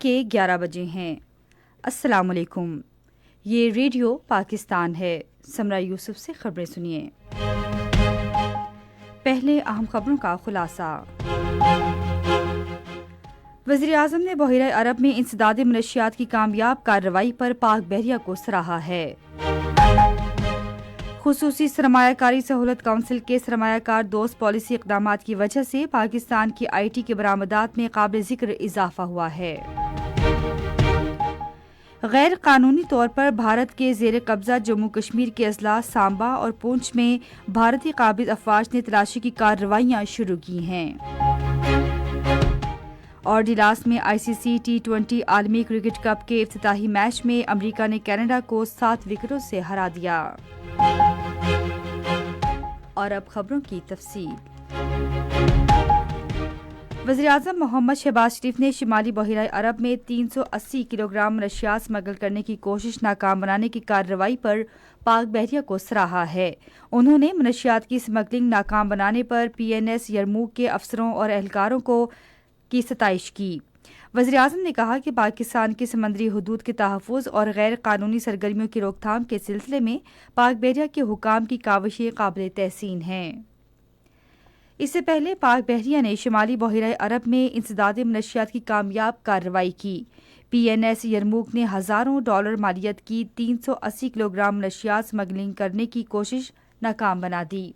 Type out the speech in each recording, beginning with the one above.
کے 11 بجے ہیں۔ السلام علیکم، یہ ریڈیو پاکستان ہے۔ سمرہ یوسف سے خبریں سنیے۔ پہلے اہم خبروں کا خلاصہ۔ وزیراعظم نے بحیرہ عرب میں انسداد منشیات کی کامیاب کارروائی پر پاک بحریہ کو سراہا ہے۔ خصوصی سرمایہ کاری سہولت کونسل کے سرمایہ کار دوست پالیسی اقدامات کی وجہ سے پاکستان کی آئی ٹی کے برآمدات میں قابل ذکر اضافہ ہوا ہے۔ غیر قانونی طور پر بھارت کے زیر قبضہ جموں کشمیر کے اضلاع سامبا اور پونچھ میں بھارتی قابض افواج نے تلاشی کی کارروائیاں شروع کی ہیں۔ اور ڈیلاس میں آئی سی سی T20 عالمی کرکٹ کپ کے افتتاحی میچ میں امریکہ نے کینیڈا کو 7 وکٹوں سے ہرا دیا۔ اور اب خبروں کی تفصیل۔ وزیراعظم محمد شہباز شریف نے شمالی بحیرہ عرب میں 380 کلو گرام منشیات اسمگل کرنے کی کوشش ناکام بنانے کی کارروائی پر پاک بحریہ کو سراہا ہے۔ انہوں نے منشیات کی اسمگلنگ ناکام بنانے پر PNS یرموک کے افسروں اور اہلکاروں کی ستائش کی۔ وزیراعظم نے کہا کہ پاکستان کی سمندری حدود کے تحفظ اور غیر قانونی سرگرمیوں کی روک تھام کے سلسلے میں پاک بحریہ کے حکام کی کاوشیں قابل تحسین ہیں۔ اس سے پہلے پاک بحریہ نے شمالی بحیرہ عرب میں انسداد منشیات کی کامیاب کارروائی کی۔ PNS یرموک نے ہزاروں ڈالر مالیت کی 380 کلو گرام منشیات اسمگلنگ کرنے کی کوشش ناکام بنا دی۔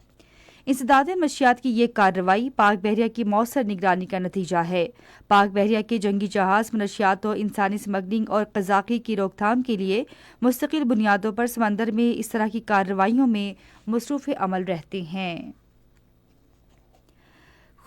انسداد منشیات کی یہ کارروائی پاک بحریہ کی مؤثر نگرانی کا نتیجہ ہے۔ پاک بحریہ کے جنگی جہاز منشیات و انسانی اسمگلنگ اور قزاقی کی روک تھام کے لیے مستقل بنیادوں پر سمندر میں اس طرح کی کارروائیوں میں مصروف عمل رہتے ہیں۔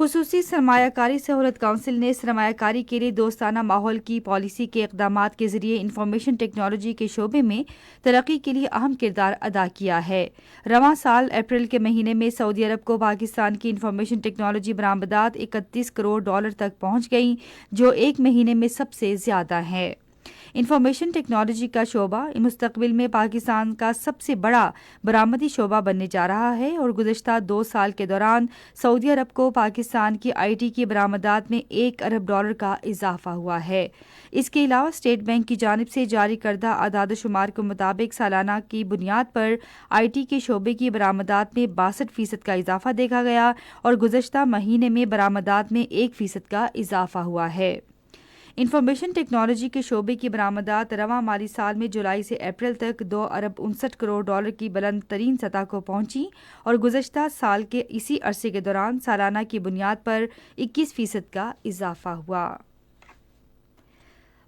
خصوصی سرمایہ کاری سہولت کونسل نے سرمایہ کاری کے لیے دوستانہ ماحول کی پالیسی کے اقدامات کے ذریعے انفارمیشن ٹیکنالوجی کے شعبے میں ترقی کے لیے اہم کردار ادا کیا ہے۔ رواں سال اپریل کے مہینے میں سعودی عرب کو پاکستان کی انفارمیشن ٹیکنالوجی برآمدات 31 کروڑ ڈالر تک پہنچ گئیں، جو ایک مہینے میں سب سے زیادہ ہے۔ انفارمیشن ٹیکنالوجی کا شعبہ مستقبل میں پاکستان کا سب سے بڑا برآمدی شعبہ بننے جا رہا ہے اور گزشتہ 2 سال کے دوران سعودی عرب کو پاکستان کی آئی ٹی کی برآمدات میں 1 ارب ڈالر کا اضافہ ہوا ہے۔ اس کے علاوہ اسٹیٹ بینک کی جانب سے جاری کردہ اعداد و شمار کے مطابق سالانہ کی بنیاد پر آئی ٹی کے شعبے کی برآمدات میں 62% کا اضافہ دیکھا گیا اور گزشتہ مہینے میں برآمدات میں 1% کا اضافہ ہوا ہے۔ انفارمیشن ٹیکنالوجی کے شعبے کی برآمدات رواں مالی سال میں جولائی سے اپریل تک 2 ارب 59 کروڑ ڈالر کی بلند ترین سطح کو پہنچی اور گزشتہ سال کے اسی عرصے کے دوران سالانہ کی بنیاد پر 21% کا اضافہ ہوا۔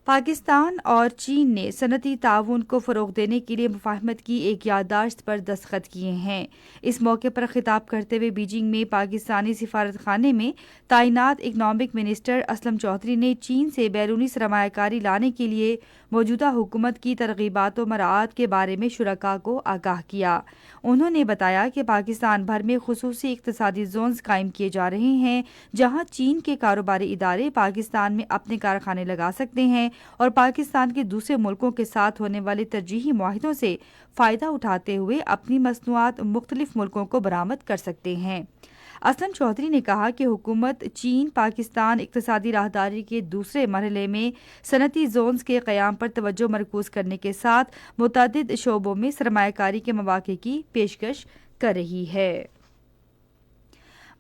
پاکستان اور چین نے صنعتی تعاون کو فروغ دینے کے لیے مفاہمت کی ایک یادداشت پر دستخط کیے ہیں۔ اس موقع پر خطاب کرتے ہوئے بیجنگ میں پاکستانی سفارت خانے میں تعینات اکنامک منسٹر اسلم چودھری نے چین سے بیرونی سرمایہ کاری لانے کے لیے موجودہ حکومت کی ترغیبات و مراعات کے بارے میں شرکاء کو آگاہ کیا۔ انہوں نے بتایا کہ پاکستان بھر میں خصوصی اقتصادی زونز قائم کیے جا رہے ہیں جہاں چین کے کاروباری ادارے پاکستان میں اپنے کارخانے لگا سکتے ہیں اور پاکستان کے دوسرے ملکوں کے ساتھ ہونے والے ترجیحی معاہدوں سے فائدہ اٹھاتے ہوئے اپنی مصنوعات مختلف ملکوں کو برآمد کر سکتے ہیں۔ اسلم چودھری نے کہا کہ حکومت چین پاکستان اقتصادی راہداری کے دوسرے مرحلے میں صنعتی زونز کے قیام پر توجہ مرکوز کرنے کے ساتھ متعدد شعبوں میں سرمایہ کاری کے مواقع کی پیشکش کر رہی ہے۔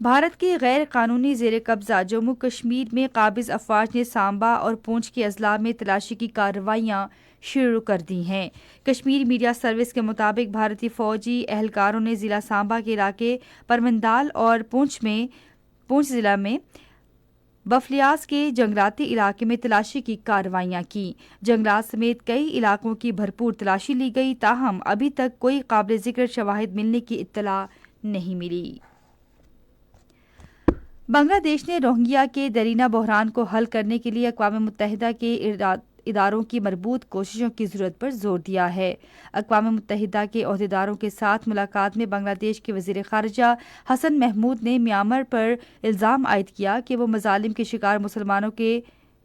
بھارت کے غیر قانونی زیر قبضہ جموں کشمیر میں قابض افواج نے سامبا اور پونچھ کے اضلاع میں تلاشی کی کارروائیاں شروع کر دی ہیں۔ کشمیر میڈیا سروس کے مطابق بھارتی فوجی اہلکاروں نے ضلع سامبا کے علاقے پرمندال اور پونچھ ضلع میں بفلیاس کے جنگلاتی علاقے میں تلاشی کی کارروائیاں کی۔ جنگلات سمیت کئی علاقوں کی بھرپور تلاشی لی گئی، تاہم ابھی تک کوئی قابل ذکر شواہد ملنے کی اطلاع نہیں ملی۔ بنگلہ دیش نے روہنگیا کے دیرینہ بحران کو حل کرنے کے لیے اقوام متحدہ کے اداروں کی مربوط کوششوں کی ضرورت پر زور دیا ہے۔ اقوام متحدہ کے عہدیداروں کے ساتھ ملاقات میں بنگلہ دیش کے وزیر خارجہ حسن محمود نے میانمار پر الزام عائد کیا کہ وہ مظالم کے شکار مسلمانوں کے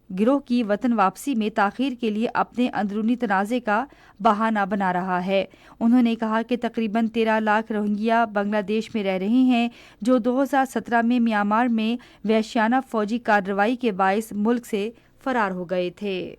گروہ کی وطن واپسی میں تاخیر کے لیے اپنے اندرونی تنازع کا بہانہ بنا رہا ہے۔ انہوں نے کہا کہ تقریباً 13 لاکھ روہنگیا بنگلہ دیش میں رہ رہے ہیں جو 2017 میں میانمار میں وحشیانہ فوجی کارروائی کے باعث ملک سے فرار ہو گئے تھے۔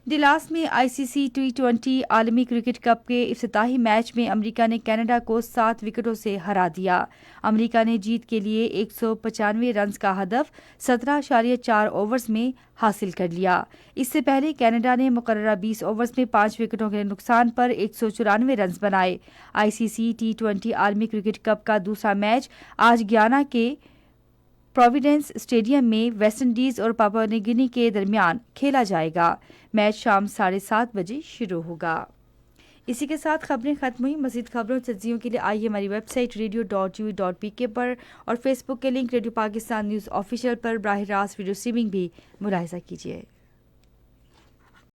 ڈلاس میں ICC T20 عالمی کرکٹ کپ کے افتتاحی میچ میں امریکہ نے کینیڈا کو 7 وکٹوں سے ہرا دیا۔ امریکہ نے جیت کے لیے 195 رنز کا ہدف 17.4 اوورز میں حاصل کر لیا۔ اس سے پہلے کینیڈا نے مقررہ 20 اوورز میں 5 وکٹوں کے نقصان پر 194 رنز بنائے۔ ICC T20 عالمی کرکٹ کپ کا دوسرا میچ آج گیانا کے پروویڈنس اسٹیڈیم میں ویسٹ انڈیز اور پاپوا نیو گنی کے درمیان کھیلا جائے گا۔ میچ شام 7:30 بجے شروع ہوگا۔ اسی کے ساتھ خبریں ختم ہوئی۔ مزید خبروں اور تجزیوں کے لیے آئیے ہماری ویب سائٹ radio.tv.pk پر اور فیس بک کے link radio Pakistan news official پر براہ راست ویڈیو اسٹریمنگ بھی ملاحظہ کیجیے۔